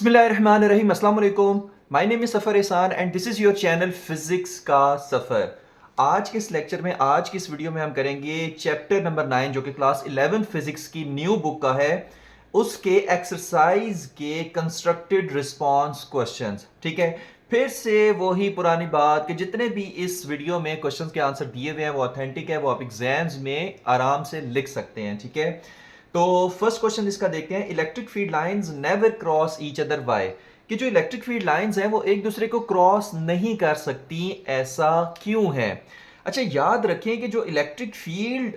बिस्मिल्लाहिर्रहमानिर्रहीम अस्सलाम वालेकुम। माय नेम इज़ सफ़र एहसान and this is your channel physics का सफ़र। आज के इस लेक्चर में, आज की इस वीडियो में हम करेंगे चैप्टर नंबर 9 जो कि क्लास 11 फिज़िक्स की न्यू बुक का है, उसके एक्सरसाइज के कंस्ट्रक्टेड रिस्पॉन्स क्वेश्चंस। ठीक है, फिर से वही पुरानी बात कि जितने भी इस वीडियो में क्वेश्चंस के आंसर दिए हुए हैं वो ऑथेंटिक है, वो आप एग्जाम्स में आराम से लिख सकते हैं। ठीक है, तो फर्स्ट क्वेश्चन इसका देखते हैं। Electric field lines never cross each other by, कि जो इलेक्ट्रिक फील्ड लाइंस हैं वो एक दूसरे को क्रॉस नहीं कर सकती, ऐसा क्यों है? अच्छा, याद रखें कि जो इलेक्ट्रिक फील्ड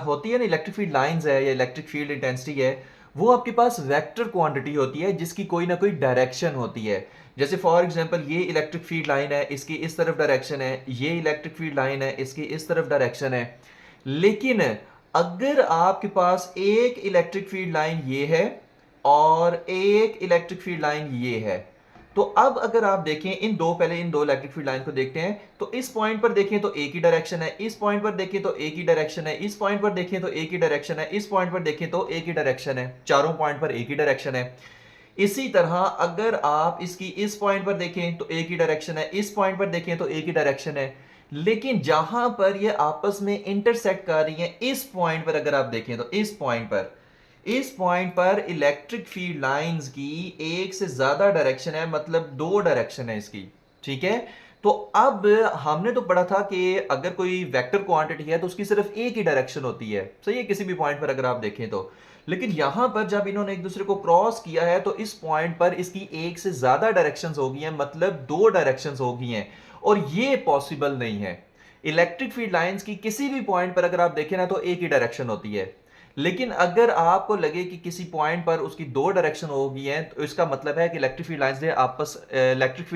होती है ना, इलेक्ट्रिक फील्ड लाइंस है या इलेक्ट्रिक फील्ड इंटेंसिटी है, वो आपके पास वेक्टर क्वांटिटी होती है जिसकी कोई ना कोई डायरेक्शन होती है। जैसे फॉर एग्जांपल ये इलेक्ट्रिक फील्ड लाइन है, इसकी इस तरफ डायरेक्शन है, ये इलेक्ट्रिक फील्ड लाइन है, इसकी इस तरफ डायरेक्शन है। लेकिन अगर आपके पास एक इलेक्ट्रिक फील्ड लाइन ये है और एक इलेक्ट्रिक फील्ड लाइन ये है, तो अब अगर आप देखें पहले इन दो इलेक्ट्रिक फील्ड लाइन को देखते हैं, तो इस पॉइंट पर देखें तो एक ही डायरेक्शन है, इस पॉइंट पर देखें तो एक ही डायरेक्शन है, इस पॉइंट पर देखें तो एक ही डायरेक्शन है, इस पॉइंट पर देखें तो एक ही डायरेक्शन है, चारों पॉइंट पर एक ही डायरेक्शन है। इसी तरह अगर आप इसकी इस पॉइंट पर देखें तो एक ही डायरेक्शन है, इस पॉइंट पर देखें तो एक ही डायरेक्शन है। लेकिन जहां पर ये आपस में इंटरसेक्ट कर रही हैं, इस पॉइंट पर अगर आप देखें तो इस पॉइंट पर इलेक्ट्रिक फील्ड लाइंस की एक से ज्यादा डायरेक्शन है, मतलब दो डायरेक्शन है इसकी। ठीक है, तो अब हमने तो पढ़ा था कि अगर कोई वेक्टर क्वांटिटी है तो उसकी सिर्फ एक ही डायरेक्शन होती है, सही है, किसी भी पॉइंट पर अगर आप देखें तो। लेकिन यहां पर जब इन्होंने एक दूसरे को क्रॉस किया है तो इस पॉइंट पर इसकी एक से ज्यादा डायरेक्शंस हो गई हैं, मतलब दो डायरेक्शंस हो गई हैं, और ये पॉसिबल नहीं है। इलेक्ट्रिक फील्ड लाइंस की किसी भी पॉइंट पर अगर आप देखें ना तो एक ही डायरेक्शन होती है। लेकिन अगर आपको लगे कि किसी पॉइंट पर उसकी दो डायरेक्शन हो गई हैं, तो इसका मतलब है कि इलेक्ट्रिक फील्ड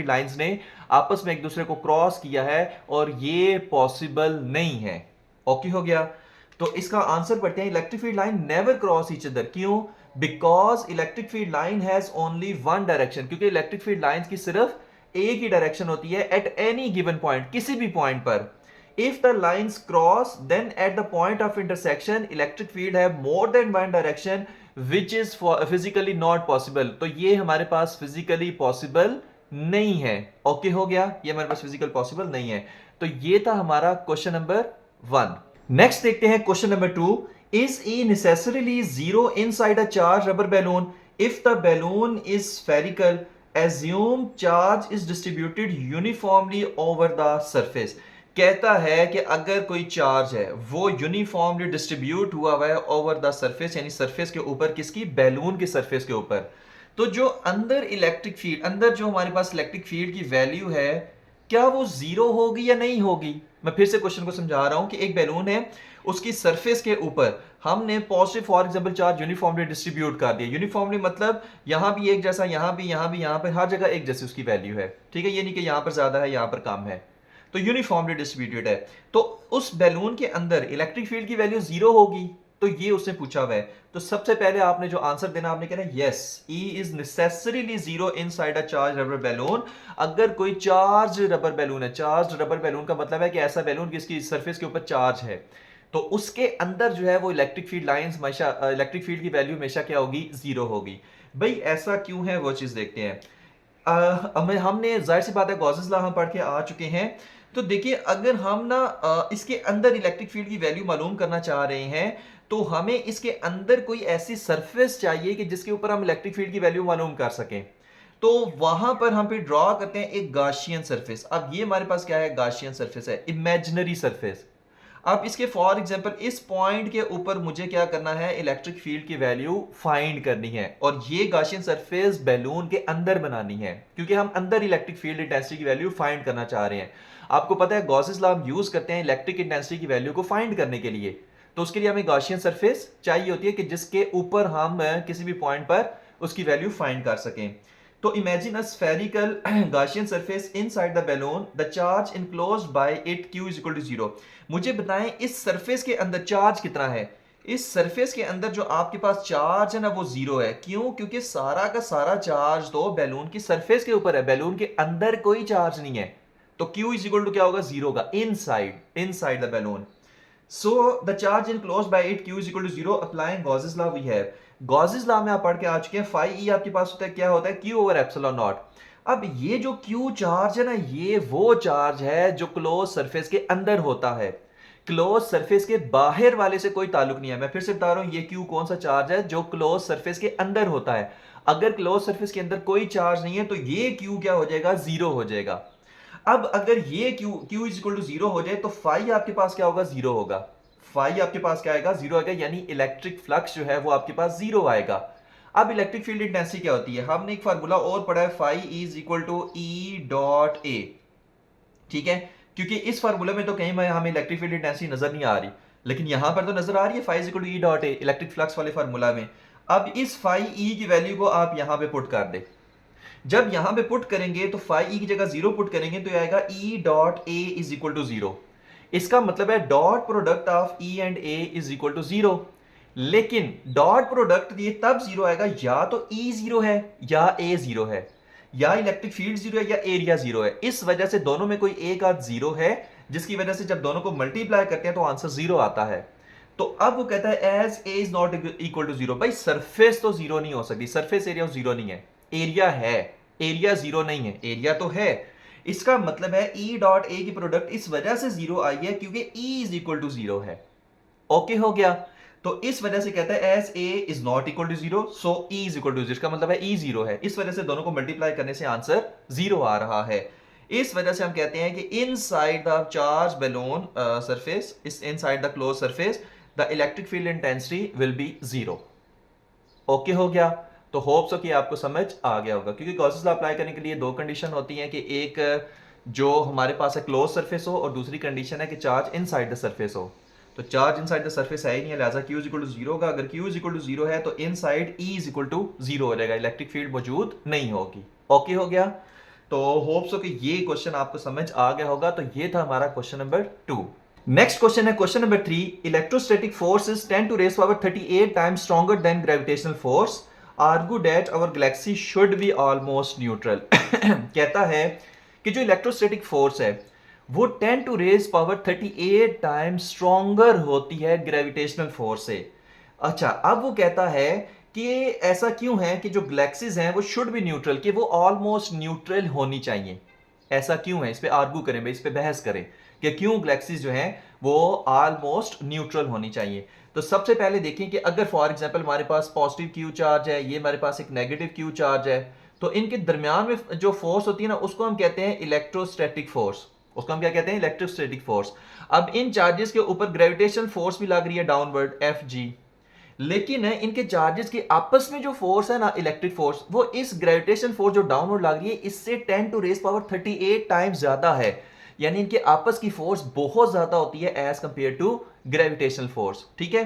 लाइंस ने आपस में एक दूसरे को क्रॉस किया है, और ये पॉसिबल नहीं है। ओके हो गया? तो इसका आंसर पढ़ते हैं। Electric field line never cross each other, क्यों? Because electric field line has only one direction, क्योंकि इलेक्ट्रिक फील्ड लाइंस की सिर्फ एक ही डायरेक्शन होती है एट एनी गिवन पॉइंट, किसी भी पॉइंट पर। If the lines cross, then at the point of intersection, electric field have more than one direction, which is physically not possible. तो ये हमारे पास physically possible नहीं है। ओके हो गया? ये हमारे पास physical possible नहीं है। तो ये था हमारा क्वेश्चन नंबर 1। नेक्स्ट देखते हैं question number 2। Is E necessarily zero inside a charged rubber balloon if the balloon is spherical? Assume charge is distributed uniformly over the surface. कहता है कि अगर कोई चार्ज है वो यूनिफॉर्मली डिस्ट्रीब्यूट हुआ है ओवर द सरफेस, यानी सरफेस के ऊपर, किसकी? बैलून के सरफेस के ऊपर, तो जो अंदर जो हमारे पास इलेक्ट्रिक फील्ड की वैल्यू है, क्या वो जीरो होगी या नहीं होगी? मैं फिर से क्वेश्चन को समझा रहा हूं कि एक बैलून है, उसकी सरफेस के ऊपर हमने positive for example charge uniformly distribute कर दिया। यूनिफॉर्मली मतलब यहां भी एक जैसा, यहां भी, यहां पर, हर जगह एक जैसी उसकी वैल्यू है। ठीक है, ये नहीं कि यहां पर ज्यादा है, यहां पर कम है, तो यूनिफॉर्मली डिस्ट्रीब्यूटेड है। तो उस बैलून के अंदर इलेक्ट्रिक फील्ड की वैल्यू जीरो होगी, तो ये उसने पूछा हुआ है। तो सबसे पहले आपने जो आंसर देना, आपने कहना yes, E is necessarily zero inside a charge rubber balloon. अगर कोई चार्ज रबर बैलून है, चार्ज रबर बैलून का मतलब है कि ऐसा बैलून जिसकी सरफेस के ऊपर चार्ज है, तो उसके अंदर जो है वो इलेक्ट्रिक फील्ड लाइंस हमेशा, इलेक्ट्रिक फील्ड की वैल्यू हमेशा क्या होगी? जीरो होगी। भाई ऐसा क्यों है, वो चीज देखते हैं। हमने जाहिर सी बात है गॉसेस लॉ हम पढ़ के आ चुके हैं। तो देखिए, अगर हम ना इसके अंदर इलेक्ट्रिक फील्ड की वैल्यू मालूम करना चाह रहे हैं, तो हमें इसके अंदर कोई ऐसी सरफेस चाहिए कि जिसके ऊपर हम इलेक्ट्रिक फील्ड की वैल्यू मालूम कर सकें। तो वहां पर हम फिर ड्रॉ करते हैं एक गाशियन सरफेस। अब ये हमारे पास क्या है? गाशियन सरफेस है, इमेजिनरी सरफेस। अब इसके फॉर एग्जांपल इस पॉइंट के ऊपर मुझे क्या करना है? इलेक्ट्रिक फील्ड की वैल्यू फाइंड करनी है, और ये गाशियन सरफेस बैलून के अंदर बनानी है, क्योंकि हम अंदर इलेक्ट्रिक फील्ड इंटेंसिटी की वैल्यू फाइंड करना चाह रहे हैं। आपको पता है गॉसेस लॉ हम यूज करते हैं इलेक्ट्रिक इंटेंसिटी की वैल्यू को फाइंड करने के लिए। तो उसके लिए हमें गाशियन सरफेस चाहिए होती है कि जिसके ऊपर हम किसी भी पॉइंट पर उसकी वैल्यू फाइंड कर सकें। तो imagine a spherical Gaussian surface inside the balloon, the charge enclosed by it q is equal to 0। मुझे बताएं इस सरफेस के अंदर चार्ज कितना है? इस सरफेस के अंदर जो आपके पास चार्ज है ना, वो जीरो है। क्यों? क्योंकि सारा का सारा चार्ज तो बैलून की सरफेस के ऊपर है, बैलून के अंदर कोई चार्ज नहीं है। तो q इज इक्वल टू क्या होगा? जीरो होगा, inside the balloon. So the charge enclosed by it q is equal to 0. Applying Gauss's law we have Gauss's law में आप पढ़ के आ चुके हैं, फाई ई आपके पास होता है, क्या होता है, क्यू ओवर एप्सिलॉन नॉट। अब ये जो क्यू चार्ज है ना, ये वो चार्ज है जो क्लोज सरफेस के अंदर होता है, क्लोज सरफेस के बाहर वाले से कोई ताल्लुक नहीं है। मैं फिर से बता रहा हूं, ये क्यू कौन सा चार्ज है, जो क्लोज सरफेस के अंदर होता है। अगर क्लोज सरफेस के अंदर कोई चार्ज नहीं है तो ये क्यू क्या हो जाएगा, जीरो हो जाएगा। अब अगर ये Q Q is equal to zero हो जाए तो फाई आपके पास क्या होगा, जीरो होगा। फाई आपके पास क्या आएगा, जीरो आएगा, यानी इलेक्ट्रिक फ्लक्स जो है वो आपके पास जीरो आएगा। अब इलेक्ट्रिक फील्ड इंटेंसिटी क्या होती है, हमने एक फार्मूला और पढ़ा है, phi is equal to E dot A, ठीक है। क्योंकि इस फार्मूला में तो कहीं हमें इलेक्ट्रिक फील्ड इंटेंसिटी नजर नहीं आ रही, लेकिन यहां पर तो नजर आ रही है, phi is equal to E dot A, electric flux वाले फार्मूला में। अब इस फाई ई की वैल्यू को आप यहां पे पुट कर दे, जब यहां पे पुट करेंगे तो फाई ई की जगह जीरो पुट करेंगे तो आएगा E dot A is equal to zero. इसका मतलब है dot product of E and A is equal to zero. लेकिन डॉट प्रोडक्ट ये तब जीरो आएगा या तो ई जीरो है या ए जीरो है, या इलेक्ट्रिक फील्ड जीरो है या एरिया जीरो है। इस वजह से दोनों में कोई एक आध जीरो है, जिसकी वजह से जब दोनों को मल्टीप्लाई करते हैं तो आंसर जीरो आता है। तो अब वो कहता है as A is not equal to zero. भाई सरफेस तो जीरो नहीं हो सकती, सरफेस एरिया जीरो नहीं है, एरिया है, एरिया जीरो नहीं है, एरिया तो है। इसका मतलब है ई डॉट ए की प्रोडक्ट इस वजह से जीरो आई है क्योंकि E is equal to zero है। ओके हो गया। तो इस वजह से कहता है as A is not equal to zero so E is equal to zero, इसका मतलब है ई जीरो है। इस वजह से दोनों को मल्टीप्लाई करने से आंसर जीरो आ रहा है। इस वजह से हम कहते हैं कि inside the charge balloon surface, इस inside the close surface the electric field intensity will be zero. Okay हो गया। तो होप सो कि आपको समझ आ गया होगा, क्योंकि गॉसेस लॉ अप्लाई करने के लिए दो कंडीशन होती हैं कि एक जो हमारे पास है क्लोज सरफेस हो, और दूसरी कंडीशन है कि चार्ज इनसाइड द सरफेस हो। तो चार्ज इनसाइड द सरफेस है ही नहीं है, लिहाजा Q is equal to zero होगा। अगर Q is equal to zero है तो inside E is equal to zero हो जाएगा, इलेक्ट्रिक फील्ड मौजूद नहीं होगी। ओके हो गया। तो होप सो कि ये क्वेश्चन आपको समझ आ गया होगा। तो ये था हमारा क्वेश्चन नंबर 2। नेक्स्ट क्वेश्चन है question number 3। Electrostatic force is 10 to raise power 38 times stronger than gravitational force, argue that our galaxy should be almost neutral. कहता है कि जो इलेक्ट्रोस्टैटिक फोर्स है वो 10 to raise power 38 times stronger होती है gravitational force से। अच्छा, अब वो कहता है कि ऐसा क्यों है कि जो गैलेक्सीज हैं वो शुड बी न्यूट्रल, कि वो ऑलमोस्ट न्यूट्रल होनी चाहिए। ऐसा क्यों है, इस पे आर्गू करें भाई, इस पे बहस करें कि क्यों गैलेक्सीज जो हैं वो ऑलमोस्ट न्यूट्रल होनी चाहिए। तो सबसे पहले देखें कि अगर फॉर एग्जांपल हमारे पास पॉजिटिव क्यू चार्ज है, ये हमारे पास एक नेगेटिव क्यू चार्ज है, तो इनके दरमियान में जो फोर्स होती है ना, उसको हम कहते हैं इलेक्ट्रोस्टैटिक फोर्स। उसको हम क्या कहते हैं, इलेक्ट्रोस्टैटिक फोर्स। अब इन चार्जेस के ऊपर ग्रेविटेशनल फोर्स भी लग रही है डाउनवर्ड, एफ जी। लेकिन इनके चार्जेस के आपस में जो फोर्स है ना, इलेक्ट्रिक फोर्स, वो इस ग्रेविटेशन फोर्स जो डाउनवर्ड लग रही है इससे 10 टू रेज पावर 38 टाइम्स ज्यादा है। यानी इनके आपस की फोर्स बहुत ज्यादा होती है as compare to gravitational force. ठीक है।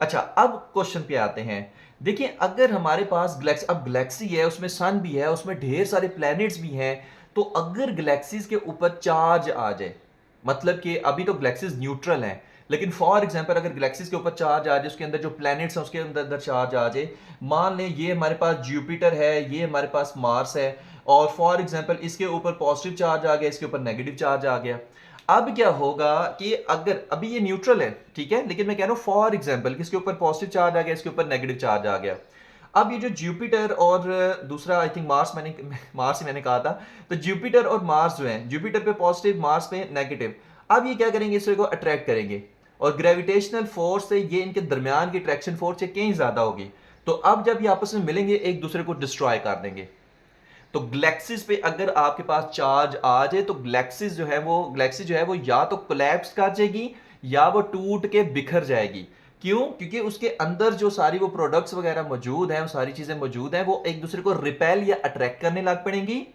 अच्छा, अब क्वेश्चन पे आते हैं। देखिए, अगर हमारे पास गैलेक्सी, अब गैलेक्सी है, उसमें सन भी है, उसमें ढेर सारे प्लैनेट्स भी हैं, तो अगर गैलेक्सीज के ऊपर चार्ज आ जाए, मतलब कि अभी तो गैलेक्सीज न्यूट्रल हैं, लेकिन फॉर एग्जांपल अगर गैलेक्सीज के ऊपर चार्ज आ जाए, उसके अंदर जो प्लैनेट्स हैं उसके अंदर चार्ज आ जाए, मान लें ये हमारे पास जुपिटर है, ये हमारे पास मार्स है, और फॉर एग्जांपल इसके ऊपर पॉजिटिव चार्ज आ गया, इसके ऊपर नेगेटिव चार्ज आ गया। अब क्या होगा कि अगर अभी ये न्यूट्रल है, ठीक है, लेकिन मैं कह रहा हूं फॉर एग्जांपल इसके ऊपर पॉजिटिव चार्ज आ गया, इसके ऊपर नेगेटिव चार्ज आ गया। अब ये जो जुपिटर और दूसरा आई थिंक मार्स, मार्स ही मैंने कहा था, तो जुपिटर और मार्स जो है, जुपिटर पे पॉजिटिव, मार्स पे नेगेटिव, अब ये क्या करेंगे, इस को अट्रैक्ट करेंगे, और ग्रेविटेशनल फोर्स से ये इनके दरमियान की ट्रैक्शन फोर्स से कहीं ज्यादा होगी। तो अब जब ये आपस में मिलेंगे एक दूसरे को डिस्ट्रॉय कर देंगे। तो गैलेक्सीज पे अगर आपके पास चार्ज आ जाए तो गैलेक्सी जो है वो या तो कोलैप्स कर जाएगी या वो टूट के बिखर जाएगी। क्यों? क्योंकि उसके अंदर जो सारी वो प्रोडक्ट्स वगैरह मौजूद हैं, वो सारी चीजें मौजूद हैं, वो एक दूसरे को रिपेल या अट्रैक्ट करने लग पड़ेंगी।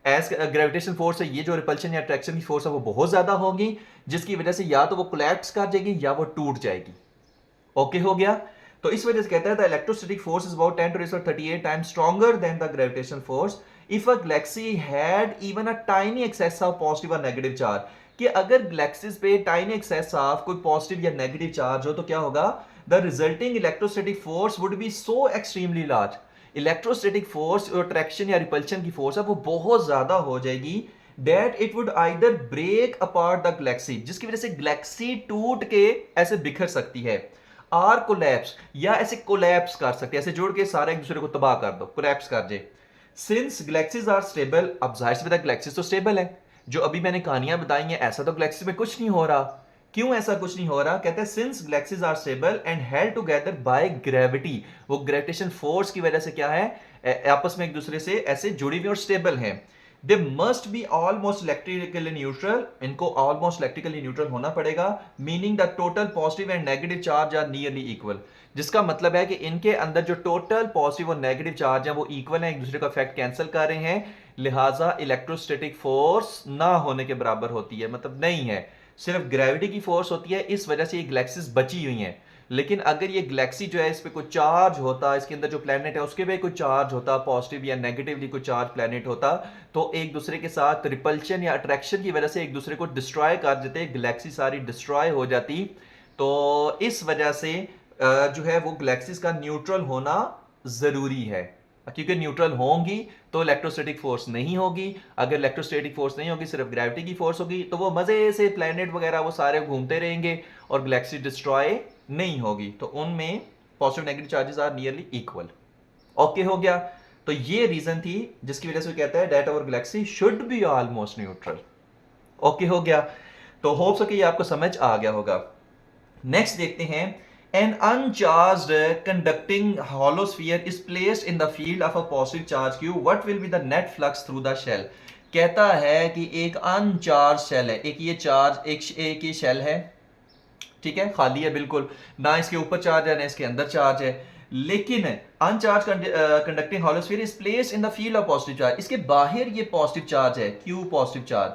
एज ग्रेविटेशन फोर्स है, ये जो रिपल्शन या अट्रैक्शन की फोर्स है वो बहुत ज्यादा होगी, जिसकी वजह से या तो वो कोलैप्स कर जाएगी या वो टूट जाएगी। ओके हो गया। तो इस वजह से कहता है the electrostatic force is about 10 to the 38 times stronger than the gravitational force if a galaxy had even a tiny excess of positive और नेगेटिव चार्ज। कि अगर गैलेक्सीज पे टाइनी एक्सेस ऑफ कोई पॉजिटिव या नेगेटिव चार्ज हो तो क्या होगा, the resulting electrostatic force would be so extremely large. Electrostatic force और अट्रैक्शन या रिपल्शन की फोर्स है वो बहुत ज्यादा हो जाएगी, that it would either break apart the galaxy, जिसकी वजह से गैलेक्सी टूट के ऐसे बिखर सकती है। आर कोलैप्स, या ऐसे कोलैप्स कर सकते हैं, ऐसे जोड़ के सारे एक दूसरे को तबाह कर दो, कोलैप्स कर जाए। सिंस गैलेक्सीज आर स्टेबल, अब जाहिर सी बात है गैलेक्सीज तो स्टेबल है, जो अभी मैंने कहानियां बताई हैं ऐसा तो गैलेक्सीज में कुछ नहीं हो रहा। क्यों ऐसा कुछ नहीं हो रहा? कहते हैं since galaxies are stable and held together by gravity, वो ग्रेविटेशन फोर्स की वजह से क्या है, आपस में एक दूसरे से ऐसे जुड़ी हुई और स्टेबल हैं। They must be almost electrically neutral, इनको ऑलमोस्ट इलेक्ट्रिकली न्यूट्रल होना पड़ेगा, meaning the total positive and negative charge are nearly equal, जिसका मतलब है कि इनके अंदर जो टोटल पॉजिटिव और नेगेटिव चार्ज है वो इक्वल है, एक दूसरे का इफेक्ट कैंसिल कर रहे हैं, लिहाजा इलेक्ट्रोस्टैटिक फोर्स ना होने के बराबर होती है, मतलब नहीं है, सिर्फ ग्रेविटी की फोर्स होती है, इस वजह से ये गैलेक्सीज बची हुई हैं। लेकिन अगर ये गैलेक्सी जो है इस पे कोई चार्ज होता, इसके अंदर जो प्लेनेट है उसके पे कोई चार्ज होता, पॉजिटिव या नेगेटिवली कोई चार्ज प्लेनेट होता, तो एक दूसरे के साथ रिपल्शन या अट्रैक्शन की वजह से एक दूसरे को डिस्ट्रॉय कर देते, गैलेक्सी सारी डिस्ट्रॉय हो जाती। तो इस वजह से जो है वो गैलेक्सीज का न्यूट्रल होना जरूरी है, क्योंकि न्यूट्रल होंगी तो इलेक्ट्रोस्टैटिक फोर्स नहीं होगी, अगर इलेक्ट्रोस्टैटिक फोर्स नहीं होगी सिर्फ ग्रेविटी की फोर्स होगी तो वो मजे से प्लैनेट वगैरह वो सारे घूमते रहेंगे और गैलेक्सी डिस्ट्रॉय नहीं होगी, तो उनमें positive negative charges are nearly equal. Okay हो गया? तो ये रीजन थी जिसकी वजह से कहता है that our galaxy should be almost neutral. Okay हो गया? तो होप सो कि ये आपको समझ आ गया होगा। नेक्स्ट देखते हैं, an uncharged conducting hollow sphere is placed in the field of a positive charge q, what will be the net flux through the shell? कहता है कि एक अनचार्ज शेल है, एक ये चार्ज एक ये शेल है, ठीक है, खाली है बिल्कुल, ना इसके ऊपर चार्ज है ना इसके अंदर चार्ज है, लेकिन अनचार्ज conducting hollow sphere is placed in the field of positive charge, इसके बाहर ये पॉजिटिव चार्ज है, q पॉजिटिव चार्ज,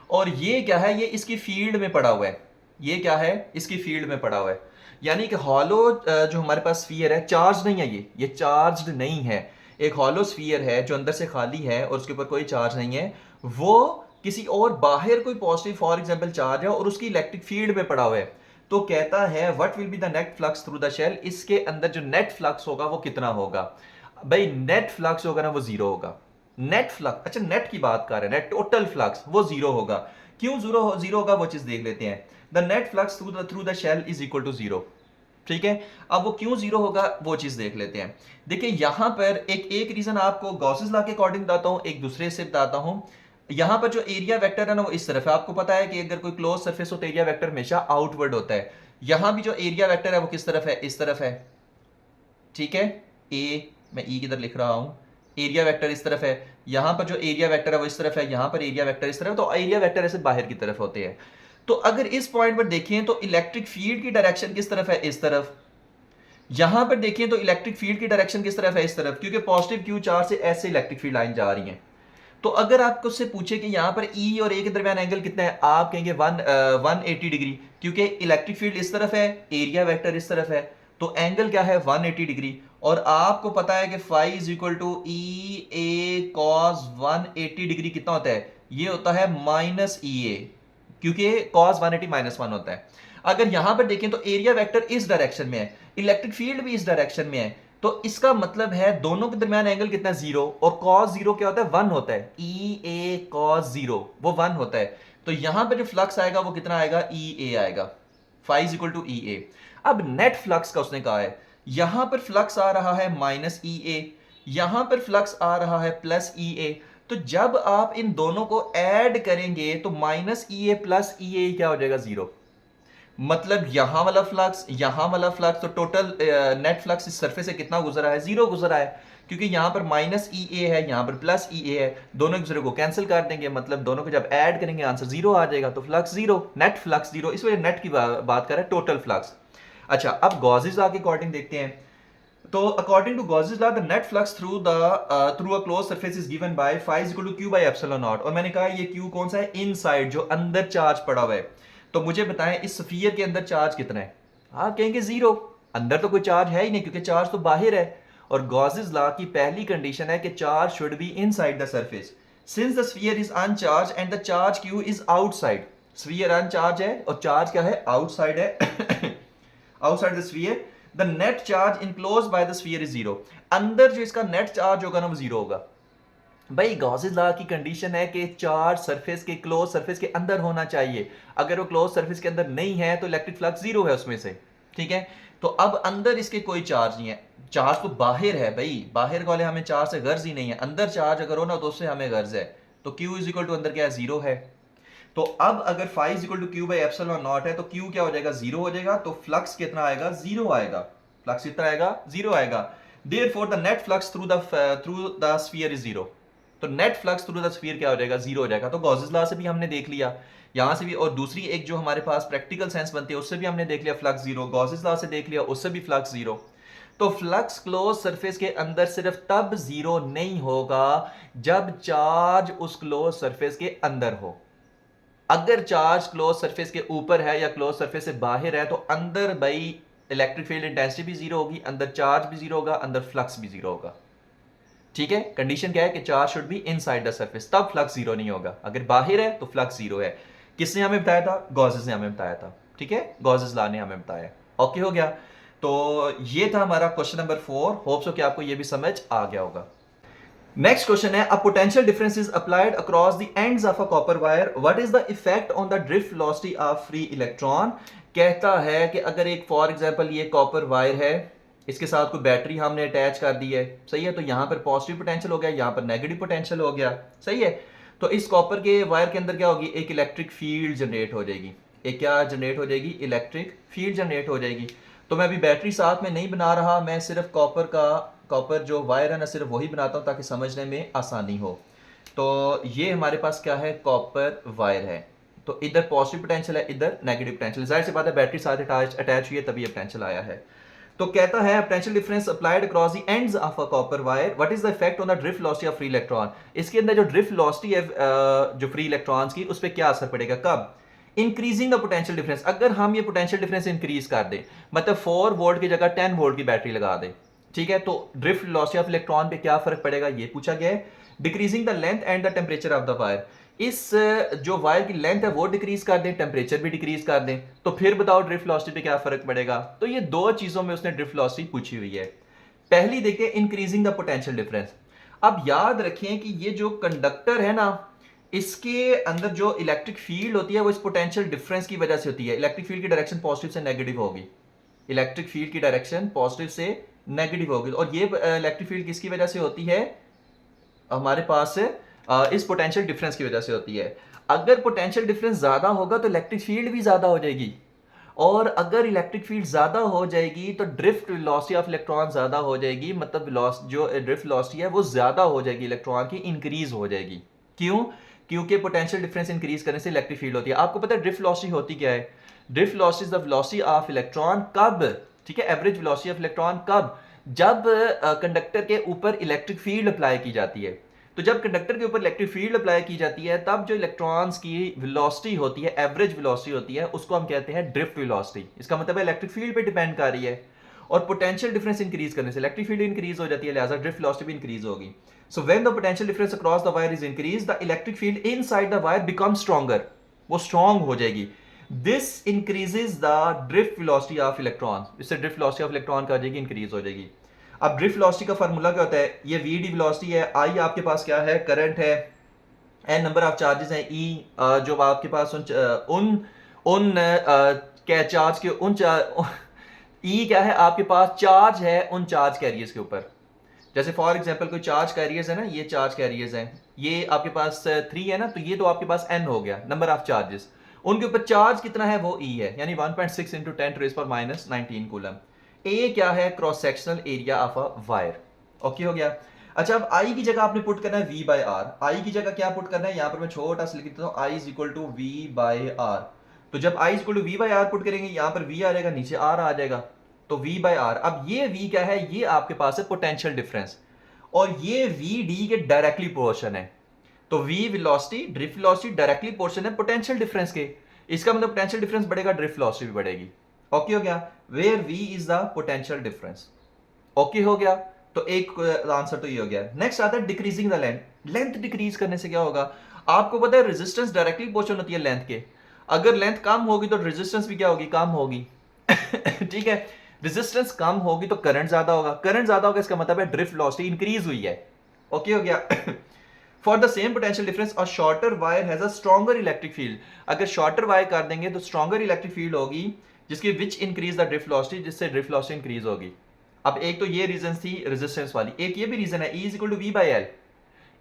और ये क्या है, ये इसकी फील्ड में पड़ा हुआ है, ये क्या है, इसकी फील्ड में पड़ा हुआ है, यानी कि हॉलो जो हमारे पास स्फीयर है, चार्ज नहीं है, ये चार्ज्ड नहीं है, एक हॉलो स्फीयर है जो अंदर से खाली है और उसके ऊपर कोई चार्ज नहीं है, वो किसी और बाहर कोई पॉजिटिव फॉर एग्जांपल चार्ज है और उसकी इलेक्ट्रिक फील्ड में पड़ा हुआ है, तो कहता है what will be the net flux through the shell, इसके अंदर जो नेट फ्लक्स होगा वो कितना होगा? भाई नेट फ्लक्स होगा ना वो जीरो होगा, नेट फ्लक्स, अच्छा नेट की बात कर रहे हैं, नेट टोटल फ्लक्स वो जीरो होगा। क्यों जीरो होगा वो चीज देख लेते हैं। The net flux through the shell is equal to zero, ठीक है। अब वो क्यों जीरो होगा वो चीज देख लेते हैं। देखिए यहां पर एक रीजन आपको गॉसेस लॉ के अकॉर्डिंग बताता हूं, एक दूसरे से बताता हूं। यहां पर जो एरिया वेक्टर है ना वो इस तरफ है, आपको पता है कि अगर कोई क्लोज सरफेस हो तो एरिया वेक्टर हमेशा आउटवर्ड होता है, यहां भी जो एरिया वेक्टर है वो किस तरफ है, इस तरफ है, ठीक है। मैं ई किधर लिख रहा हूं, एरिया वेक्टर इस तरफ है, यहां पर जो एरिया वेक्टर है वो इस तरफ है, यहां पर एरिया वेक्टर इस तरफ, तो एरिया वेक्टर ऐसे बाहर की तरफ होते हैं। तो अगर इस पॉइंट पर देखें तो इलेक्ट्रिक फील्ड की डायरेक्शन किस तरफ है, इस तरफ। यहां पर देखें तो इलेक्ट्रिक फील्ड की डायरेक्शन किस तरफ है, इस तरफ, क्योंकि पॉजिटिव क्यू चार्ज से ऐसे इलेक्ट्रिक फील्ड लाइन जा रही है। तो अगर आपको उससे पूछे कि यहां पर ई और ए के दरमियान एंगल कितना है, आप कहेंगे 180 डिग्री, क्योंकि इलेक्ट्रिक फील्ड इस तरफ है, एरिया वेक्टर इस तरफ है, तो एंगल क्या है 180 डिग्री। और आपको पता है कि phi is equal to E A cos 180 degree कितना होता है, ये होता है माइनस ई ए, क्योंकि कॉस 180 -1 होता है। अगर यहां पर देखें तो एरिया वेक्टर इस डायरेक्शन में है, इलेक्ट्रिक फील्ड भी इस डायरेक्शन में है, तो इसका मतलब है दोनों के दरमियान एंगल कितना है, जीरो, और cos जीरो क्या होता है, 1 होता है, ई ए cos जीरो वो 1 होता है। तो यहां पर जो फ्लक्स आएगा वो कितना आएगा, ई ए आएगा, phi is equal to E ए। अब नेट फ्लक्स का उसने कहा है, यहां पर फ्लक्स आ रहा है माइनस ई ए, यहां पर फ्लक्स आ रहा है प्लस ई ए, तो जब आप इन दोनों को ऐड करेंगे तो माइनस ई ए प्लस ई ए क्या हो जाएगा, जीरो। मतलब यहां वाला फ्लक्स, तो टोटल नेट फ्लक्स इस सरफेस से कितना गुजरा है, जीरो गुजरा है, क्योंकि यहां पर माइनस ई ए है, यहां पर प्लस ई ए है, दोनों एक दूसरे को कैंसिल कर देंगे, मतलब दोनों को जब ऐड करेंगे आंसर जीरो आ जाएगा, तो flux zero, net flux zero, इस वजह नेट की बात कर रहे हैं, टोटल फ्लक्स। अच्छा अब गॉसेस लॉ के अकॉर्डिंग देखते हैं। तो according to Gauss's law the net flux through a close surface is given by phi is equal to Q by epsilon naught, और मैंने कहा ये क्यू कौन सा है, इनसाइड, जो अंदर चार्ज पड़ा हुआ है। तो मुझे बताएं इस स्फीयर के अंदर चार्ज कितना है, आप कहेंगे जीरो, अंदर तो कोई चार्ज है ही नहीं क्योंकि चार्ज तो बाहर है, और गॉसेस लॉ की पहली कंडीशन है कि charge should be inside the surface, since the sphere is अनचार्ज and the charge Q is outside, sphere अनचार्ज है और चार्ज क्या है, आउटसाइड है, outside the sphere, the net charge enclose by the sphere is zero, अंदर जो इसका net charge होगा ना वो जीरो होगा। भाई गॉसेस लॉ की कंडीशन है कि चार्ज सरफेस के, क्लोज सरफेस के अंदर होना चाहिए, अगर वो क्लोज सरफेस के अंदर नहीं है तो इलेक्ट्रिक फ्लक्स जीरो है उसमें से, ठीक है। तो अब अंदर इसके कोई चार्ज नहीं है, चार्ज तो बाहर है भाई, बाहर वाले हमें चार्ज से गर्ज ही नहीं है, अंदर चार्ज अगर हो ना तो उससे हमें गर्ज है। तो Q इज इक्वल टू अंदर क्या है, जीरो है। तो अब अगर phi is equal to Q by epsilon naught है तो Q क्या हो जाएगा, जीरो हो जाएगा। तो फ्लक्स कितना आएगा, जीरो आएगा। फ्लक्स कितना आएगा, जीरो आएगा। Therefore the net flux through the sphere is zero. तो net flux through the sphere क्या हो जाएगा, जीरो हो जाएगा। तो गॉसेस लॉ से भी हमने देख लिया, यहां से भी, और दूसरी एक जो हमारे पास प्रैक्टिकल सेंस बनती है उससे भी हमने देख लिया फ्लक्स जीरो, गॉसेस लॉ से देख लिया उससे भी फ्लक्स जीरो। तो फ्लक्स क्लोज सरफेस के अंदर सिर्फ तब जीरो नहीं होगा जब चार्ज उस क्लोज सरफेस के अंदर हो। अगर चार्ज क्लोज सरफेस के ऊपर है या क्लोज सरफेस से बाहर है तो अंदर भाई इलेक्ट्रिक फील्ड इंटेंसिटी भी जीरो होगी, अंदर चार्ज भी जीरो होगा, अंदर फ्लक्स भी जीरो होगा। ठीक है, कंडीशन क्या है कि charge should be inside the surface, तब फ्लक्स जीरो नहीं होगा। अगर बाहर है तो फ्लक्स जीरो है। किसने हमें बताया था, गॉसेस ने हमें बताया था। ठीक है, गॉसेस लॉ ने हमें बताया। ओके हो गया। तो ये था हमारा क्वेश्चन नंबर 4। होप सो कि आपको ये भी समझ आ गया होगा। नेक्स्ट क्वेश्चन है, a potential difference is applied across the ends of a copper wire, what is the effect on the drift velocity of free electron. कहता है कि अगर एक फॉर एग्जांपल ये कॉपर वायर है, इसके साथ कोई बैटरी हमने अटैच कर दी है, सही है, तो यहां पर पॉजिटिव पोटेंशियल हो गया, यहां पर नेगेटिव पोटेंशियल हो गया, सही है। तो इस कॉपर के वायर के अंदर क्या होगी, एक इलेक्ट्रिक फील्ड जनरेट हो जाएगी। एक क्या जनरेट हो जाएगी, इलेक्ट्रिक फील्ड जनरेट हो जाएगी। तो मैं अभी बैटरी साथ में नहीं बना रहा, मैं सिर्फ कॉपर जो वायर है ना सिर्फ वही बनाता हूं ताकि समझने में आसानी हो। तो ये हमारे पास क्या है, कॉपर वायर है। तो इधर पॉजिटिव पोटेंशियल है, इधर नेगेटिव पोटेंशियल। जाहिर सी बात है बैटरी साथ अटैच हुई है तभी ये पोटेंशियल आया है। तो कहता है potential difference applied across the ends of a copper wire, what is the effect on the drift velocity of free electron. इसके अंदर जो ड्रिफ्ट वेलोसिटी है जो फ्री इलेक्ट्रॉन्स की, उस पर क्या असर पड़ेगा, कब, इंक्रीजिंग द पोटेंशियल डिफरेंस। अगर हम ये पोटेंशियल डिफरेंस इंक्रीज कर दें, मतलब 4 वोल्ट की जगह 10 वोल्ट की बैटरी लगा दें, ठीक है, तो ड्रिफ्ट वेलोसिटी ऑफ इलेक्ट्रॉन पे क्या फर्क पड़ेगा, ये पूछा गया है। Decreasing the length and the temperature of the wire, इस जो वायर की लेंथ है वो डिक्रीज कर दें, टेम्परेचर भी डिक्रीज कर दें, तो फिर बताओ ड्रिफ्ट वेलोसिटी पे क्या फर्क पड़ेगा। तो ये दो चीजों में उसने ड्रिफ्ट वेलोसिटी पूछी हुई है। पहली देखिए, इंक्रीजिंग द पोटेंशियल डिफरेंस। अब याद रखें कि ये जो कंडक्टर है ना, इसके अंदर जो इलेक्ट्रिक फील्ड होती है वो इस पोटेंशियल डिफरेंस की वजह से होती है। इलेक्ट्रिक फील्ड की डायरेक्शन पॉजिटिव से नेगेटिव होगी, इलेक्ट्रिक फील्ड की डायरेक्शन पॉजिटिव से नेगेटिव होगी। और ये इलेक्ट्रिक फील्ड किसकी वजह से होती है, हमारे पास इस पोटेंशियल डिफरेंस की वजह से होती है। अगर पोटेंशियल डिफरेंस ज्यादा होगा तो इलेक्ट्रिक फील्ड भी ज्यादा हो जाएगी, और अगर इलेक्ट्रिक फील्ड ज्यादा हो जाएगी तो ड्रिफ्ट वेलोसिटी ऑफ इलेक्ट्रॉन ज्यादा हो जाएगी, मतलब जो ड्रिफ्ट वेलोसिटी है वो ज्यादा हो जाएगी, इलेक्ट्रॉन की इंक्रीज हो जाएगी। क्यों, क्योंकि पोटेंशियल डिफरेंस इंक्रीज करने से इलेक्ट्रिक फील्ड होती है। आपको पता है ड्रिफ्ट वेलोसिटी होती क्या है, drift velocity is the velocity of electron कब, ठीक है, एवरेज वेलोसिटी ऑफ इलेक्ट्रॉन कब, जब कंडक्टर के ऊपर इलेक्ट्रिक फील्ड अप्लाई की जाती है। तो जब कंडक्टर के ऊपर इलेक्ट्रिक फील्ड अप्लाई की जाती है तब जो इलेक्ट्रॉन्स की वेलोसिटी होती है, एवरेज वेलोसिटी होती है, उसको हम कहते हैं ड्रिफ्ट वेलोसिटी। इसका मतलब है इलेक्ट्रिक फील्ड पे डिपेंड कर रही है, और पोटेंशियल डिफरेंस इंक्रीज करने से इलेक्ट्रिक फील्ड इंक्रीज हो जाती है, लिहाजा ड्रिफ्ट वेलोसिटी भी इंक्रीज होगी। So when the potential difference across the wire is increase, the electric field inside the wire become stronger, वो स्ट्रॉन्ग हो जाएगी। This increases the drift velocity of electron, इससे ड्रिफ्ट वेलोसिटी ऑफ इलेक्ट्रॉन क्या हो जाएगी, increase हो जाएगी। अब ड्रिफ्ट वेलोसिटी का फार्मूला क्या होता है, ये वी डी वेलोसिटी है, आई आपके पास क्या है, करंट है, एन नंबर ऑफ चार्जेस हैं, ई जो आपके पास उन क्या चार्ज के ई क्या है आपके पास, चार्ज है उन चार्ज कैरियर्स के ऊपर। जैसे फॉर एग्जांपल कोई चार्ज कैरियर्स है ना, ये चार्ज कैरियर्स हैं, ये आपके पास 3 है ना, तो ये तो आपके पास एन हो गया, नंबर ऑफ चार्जेस, उनके ऊपर चार्ज कितना है वो ई है, यानी 1.6 इंटू 10⁻⁻19 कूलम। ए क्या है, cross sectional area of a wire. Okay हो गया। अच्छा, अब आई की जगह आपने पुट करना है वी बाई आर। आई की जगह क्या पुट करना है, यहां पर मैं छोटा सा लिख देता हूं, I is equal to V by R. तो जब I is equal to V by R put करेंगे, यहां पर वी आ जाएगा, नीचे आर आ जाएगा, तो वी बाई आर। अब ये वी क्या है, ये आपके पास है पोटेंशियल डिफरेंस, और ये वी डी के डायरेक्टली प्रोपोर्शन है। तो V velocity, drift velocity directly proportion है पोटेंशियल डिफरेंस के। इसका मतलब पोटेंशियल डिफरेंस बढ़ेगा, ड्रिफ्ट वेलोसिटी भी बढ़ेगी। ओके हो गया, where V is the potential difference. Okay हो गया, तो एक आंसर तो ये हो गया। नेक्स्ट आता है decreasing the length. Length decrease करने से क्या होगा, आपको पता है रेजिस्टेंस डायरेक्टली प्रोपोर्शनल होती है लेंथ के। अगर लेंथ कम होगी तो रेजिस्टेंस भी क्या होगी, कम होगी। ठीक है, रेजिस्टेंस कम होगी तो करंट ज्यादा होगा, करंट ज्यादा होगा, इसका मतलब है ड्रिफ्ट वेलोसिटी इंक्रीज हुई है। ओके हो गया। For the same potential difference और shorter wire has a stronger electric field, अगर शॉर्टर वायर कर देंगे तो स्ट्रॉन्गर इलेक्ट्रिक फील्ड होगी जिसकी which increase the drift velocity, जिससे ड्रिफ्ट वेलोसिटी इंक्रीज होगी। अब एक तो ये रीजन थी रेजिस्टेंस वाली, एक ये भी रीजन है, E is equal to V by L,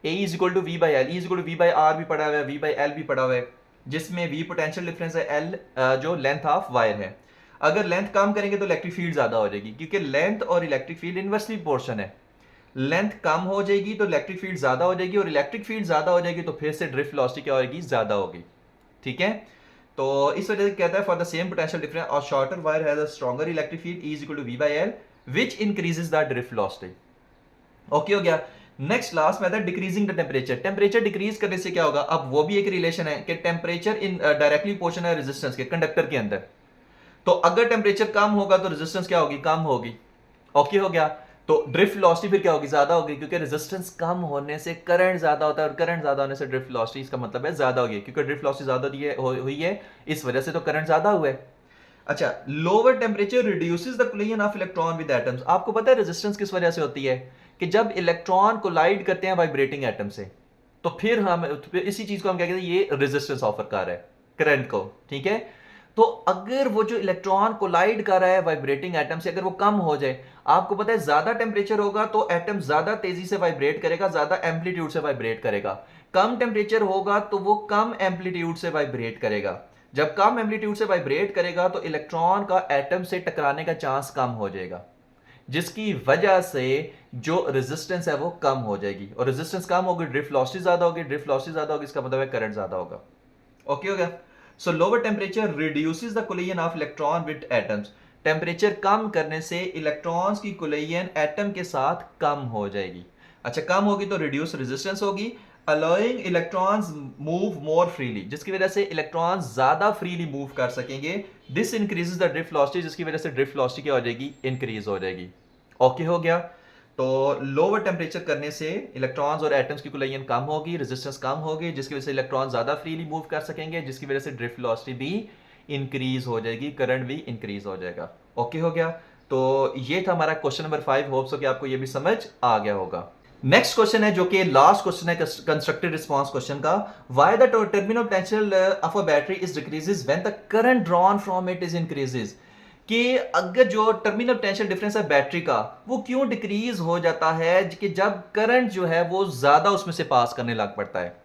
A is equal to V by L, E is equal to V by R भी पड़ा हुआ है, वी बाई एल भी पड़ा हुआ है, जिसमें वी पोटेंशियल डिफरेंस है, एल जो लेंथ ऑफ वायर है। अगर लेंथ कम करेंगे तो इलेक्ट्रिक फील्ड ज्यादा हो जाएगी, क्योंकि लेंथ और इलेक्ट्रिक फील्ड इनवर्सली प्रोपोर्शन है। लेंथ कम हो जाएगी तो इलेक्ट्रिक फील्ड ज्यादा हो जाएगी, और इलेक्ट्रिक फील्ड ज्यादा हो जाएगी तो फिर से ड्रिफ्ट वेलोसिटी क्या होगी, ज्यादा होगी। ठीक है, तो इस वजह से कहता है for the same potential difference और shorter wire has a stronger electric field, E is equal to V by L which increases the drift velocity. Okay हो गया। Next last method decreasing the temperature, temperature decrease करने से क्या होगा, अब वो भी एक रिलेशन है कि टेम्परेचर इन डायरेक्टली प्रोपोर्शनल है रेजिस्टेंस के, कंडक्टर के अंदर। तो अगर टेम्परेचर कम होगा तो रेजिस्टेंस क्या होगी, कम होगी। ओके हो गया। तो ड्रिफ्ट वेलोसिटी फिर क्या होगी, ज्यादा होगी, क्योंकि रेजिस्टेंस कम होने से करंट ज्यादा होता है, और करंट ज्यादा होने से ड्रिफ्ट वेलोसिटी, इसका मतलब है ज्यादा होगी, क्योंकि ड्रिफ्ट वेलोसिटी ज्यादा हुई है, इस वजह से तो करंट ज्यादा हुआ है। अच्छा, lower temperature reduces the collision of electron with atoms, आपको पता है रेजिस्टेंस किस वजह से होती है, कि जब इलेक्ट्रॉन कोलाइड करते हैं वाइब्रेटिंग एटम से, तो फिर हम इसी चीज को हम क्या कहते हैं, ये रेजिस्टेंस ऑफर कर रहा है करंट को। ठीक है, तो अगर वो जो इलेक्ट्रॉन कोलाइड कर रहा है वाइब्रेटिंग एटम से, अगर वो कम हो जाए, आपको पता है ज्यादा टेम्परेचर होगा तो एटम ज्यादा तेजी से वाइब्रेट करेगा, ज्यादा एम्पलीट्यूड से वाइब्रेट करेगा। कम टेम्परेचर होगा तो वो कम एम्पलीट्यूड से वाइब्रेट करेगा। जब कम एम्पलीट्यूड से वाइब्रेट करेगा तो इलेक्ट्रॉन का एटम से टकराने का चांस कम हो जाएगा, जिसकी वजह से जो रेजिस्टेंस है वो कम हो जाएगी, और रेजिस्टेंस कम होगी, ड्रिफ्ट वेलोसिटी ज्यादा होगी, ड्रिफ्ट वेलोसिटी ज्यादा होगी, इसका मतलब है करंट ज्यादा होगा। ओके हो गया। So lower temperature reduces the collision of electron with atoms, temperature कम करने से इलेक्ट्रॉन्स की कोलिजन एटम के साथ कम हो जाएगी। अच्छा, कम होगी तो रिड्यूस रेजिस्टेंस होगी, allowing electrons move more freely, जिसकी वजह से इलेक्ट्रॉन्स ज्यादा फ्रीली मूव कर सकेंगे। This increases the drift velocity, जिसकी वजह से ड्रिफ्ट वेलोसिटी क्या हो जाएगी, इंक्रीज हो जाएगी। ओके हो गया। तो लोअर टेम्परेचर करने से इलेक्ट्रॉन्स और एटम्स की कोलिजन कम होगी, रेजिस्टेंस कम होगी, जिसकी वजह से इलेक्ट्रॉन ज्यादा फ्रीली मूव कर सकेंगे, जिसकी वजह से ड्रिफ्ट वेलोसिटी भी इंक्रीज हो जाएगी, करंट भी इंक्रीज हो जाएगा। ओके हो गया। तो ये था हमारा क्वेश्चन नंबर 5, होप्स हो कि आपको ये भी समझ आ गया होगा। नेक्स्ट क्वेश्चन है जो कि लास्ट क्वेश्चन है कंस्ट्रक्टेड रिस्पांस क्वेश्चन का, why the terminal potential of a battery is decreases when the current drawn from it is increases, कि अगर जो टर्मिनल पोटेंशियल डिफरेंस है बैटरी का वो क्यों डिक्रीज हो जाता है, कि जब करंट जो है वो ज्यादा उसमें से पास करने लग पड़ता है।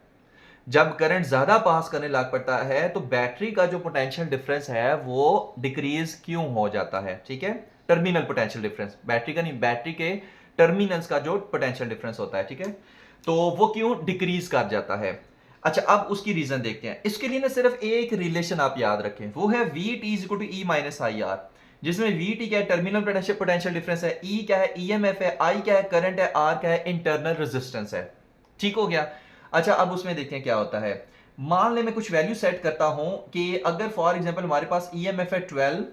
जब करंट ज्यादा पास करने लग पड़ता है तो बैटरी का जो पोटेंशियल डिफरेंस है वो डिक्रीज क्यों हो जाता है। ठीक है, टर्मिनल पोटेंशियल डिफरेंस, बैटरी का नहीं, बैटरी के टर्मिनल्स का जो पोटेंशियल डिफरेंस होता है। ठीक है, तो वो क्यों डिक्रीज कर जाता है। अच्छा, अब उसकी रीजन देखते हैं। इसके लिए ना सिर्फ एक रिलेशन आप याद रखें, वो है V T is equal to E minus I R, जिसमें वी टी क्या है, टर्मिनल पोटेंशियल डिफरेंस है, ई क्या है, ईएमएफ है, आई क्या है, करंट है, आर क्या है, इंटरनल रेजिस्टेंस है। ठीक हो गया। अच्छा, अब उसमें देखते हैं क्या होता है। मान ले मैं कुछ वैल्यू सेट करता हूं कि अगर फॉर एग्जांपल हमारे पास ईएमएफ है 12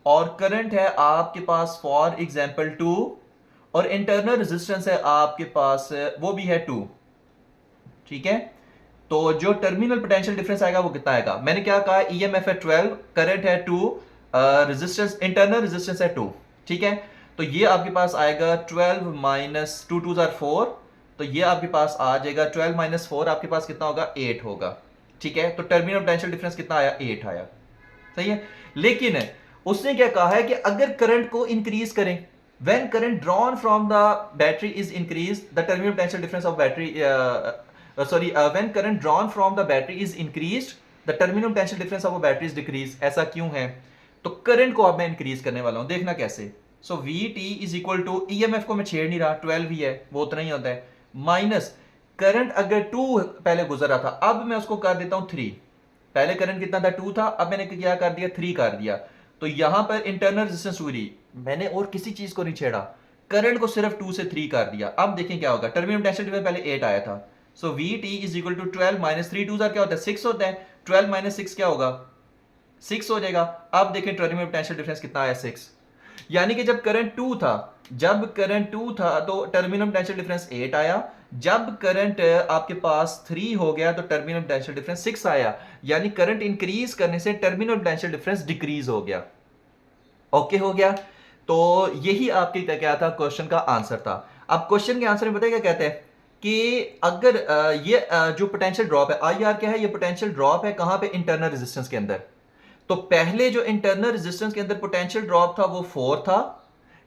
और करंट है आपके पास फॉर एग्जांपल 2 और इंटरनल रेजिस्टेंस है आपके पास वो भी है 2। ठीक है, तो जो टर्मिनल पोटेंशियल डिफरेंस आएगा वो कितना आएगा, मैंने क्या कहा, ईएमएफ है 12, करंट है 2, रेजिस्टेंस इंटरनल रेजिस्टेंस है 2। ठीक है, तो ये आपके पास आएगा 12 माइनस 2 2 4, तो ये आपके पास आ जाएगा 12 माइनस 4, आपके पास कितना होगा, 8 होगा। ठीक है, तो टर्मिनल पोटेंशियल डिफरेंस कितना आया, 8 आया। सही है, लेकिन उसने क्या कहा है कि अगर करंट को इंक्रीज करें, when current drawn from the battery is increased, the terminal potential difference of battery when current drawn from the battery is increased, the terminal potential difference of a battery is decreased। ऐसा क्यों है, तो current को अब मैं increase करने वाला हूं, देखना कैसे। So V T is equal to, EMF को मैं छेड़ नहीं रहा, 12 ही है, वो उतना ही होता है, माइनस करंट अगर 2 पहले गुजर रहा था, अब मैं उसको कर देता हूं 3। पहले करंट कितना था, 2 था, अब मैंने क्या कर दिया, 3 कर दिया। तो यहां पर इंटरनल रेजिस्टेंस हुई, मैंने और किसी चीज को नहीं छेड़ा, करंट को सिर्फ 2 से 3 कर दिया। अब देखें क्या होगा, टर्मिनल पोटेंशियल डिफरेंस पहले 8 आया था, so V T is equal to 12 minus 3, 2 क्या होता है, 6 होता है, 12 माइनस 6 क्या होगा, 6 हो जाएगा। अब देखें टर्मिनल पोटेंशियल डिफरेंस कितना आया, 6। यानी कि जब करंट 2 था, तो टर्मिनल पोटेंशियल डिफरेंस 8 आया, जब करंट आपके पास 3 हो गया तो टर्मिनल पोटेंशियल डिफरेंस 6 आया, यानी करंट इंक्रीज करने से टर्मिनल पोटेंशियल डिफरेंस डिक्रीज हो गया। ओके हो गया, तो यही आपके क्या था, क्वेश्चन का आंसर था। अब क्वेश्चन के आंसर में बताइए क्या कहते हैं, कि अगर जो पोटेंशियल ड्रॉप है, आई आर क्या है, ये पोटेंशियल ड्रॉप है कहां पे, इंटरनल रेजिस्टेंस के अंदर। तो पहले जो इंटरनल रेजिस्टेंस के अंदर पोटेंशियल ड्रॉप था वो 4 था।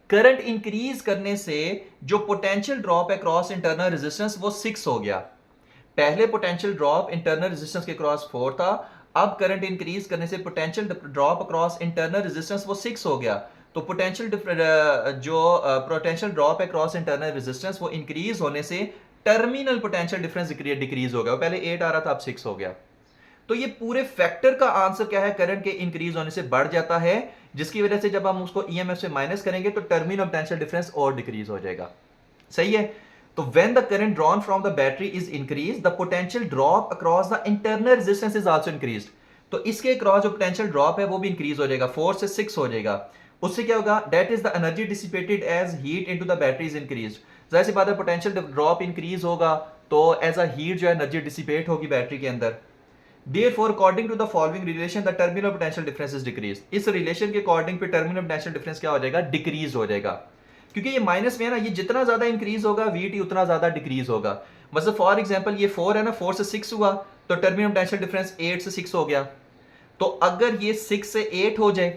करंट इंक्रीज करने से जो पोटेंशियल ड्रॉप है क्रॉस इंटरनल रेजिस्टेंस वो 6 हो गया। पहले पोटेंशियल ड्रॉप इंटरनल रेजिस्टेंस के क्रॉस 4 था, अब करंट इंक्रीज करने से potential drop across internal resistance वो 6 हो गया। तो पोटेंशियल ड्रॉप है क्रॉस इंटरनल रेजिस्टेंस वो इंक्रीज होने से टर्मिनल पोटेंशियल डिफरेंस डिक्रीज हो गया। पहले 8 आ रहा था, अब 6 हो गया। तो ये पूरे फैक्टर का आंसर क्या है, करंट के इंक्रीज होने से बढ़ जाता है, जिसकी वजह से जब हम उसको ईएमएफ से माइनस करेंगे तो टर्मिनल पोटेंशियल डिफरेंस और डिक्रीज हो जाएगा। सही है। तो when the current drawn from the battery is increase, the potential drop across the internal resistance is also increased. तो इसके अक्रॉस जो पोटेंशियल ड्रॉप है वो भी इंक्रीज हो जाएगा, 4 से 6 हो जाएगा। उससे क्या होगा, that is the energy dissipated as heat into the battery is increased. जाहिर सी बात है, पोटेंशियल ड्रॉप इंक्रीज होगा तो एज अ हीट जो है एनर्जी डिसिपेट होगी बैटरी के अंदर। Therefore, according to the following relation, the terminal potential difference is decreased. इस रिलेशन के अकॉर्डिंग पे टर्मिनल पोटेंशियल डिफरेंस क्या हो जाएगा, डिक्रीज हो जाएगा। क्योंकि ये माइनस में है ना, ये जितना ज्यादा इंक्रीज होगा वीटी उतना ज्यादा डिक्रीज होगा। मतलब फॉर एग्जांपल ये 4 है ना, 4 से 6 हुआ तो टर्मिनल पोटेंशियल डिफरेंस 8 से 6 हो गया। तो अगर ये 6 से 8 हो जाए,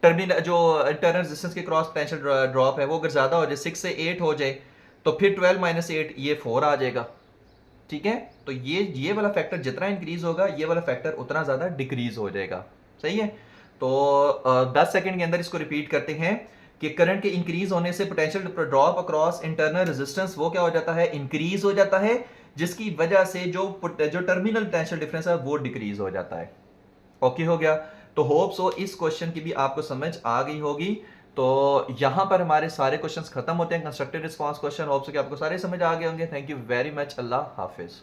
टर्मिनल जो इंटरनल रेजिस्टेंस के क्रॉस पोटेंशियल ड्रॉप है वो अगर ज्यादा हो जाए, 6 से 8 हो जाए, तो फिर 12 माइनस 8 ये 4 आ जाएगा। ठीक है। तो ये वाला फैक्टर जितना इंक्रीज होगा ये वाला फैक्टर उतना ज्यादा डिक्रीज हो जाएगा। सही है। तो 10 सेकंड के अंदर इसको रिपीट करते हैं कि करंट के इंक्रीज होने से potential drop across internal resistance वो क्या हो जाता है, इंक्रीज हो जाता है, जिसकी वजह से जो टर्मिनल पोटेंशियल डिफरेंस है वो डिक्रीज हो जाता है। ओके हो गया। तो होप सो इस क्वेश्चन की भी आपको समझ आ गई होगी। तो यहां पर हमारे सारे क्वेश्चंस खत्म होते हैं, constructive response question. Hope so कि आपको सारे समझ आ गए होंगे। Thank you very much. Allah Hafiz.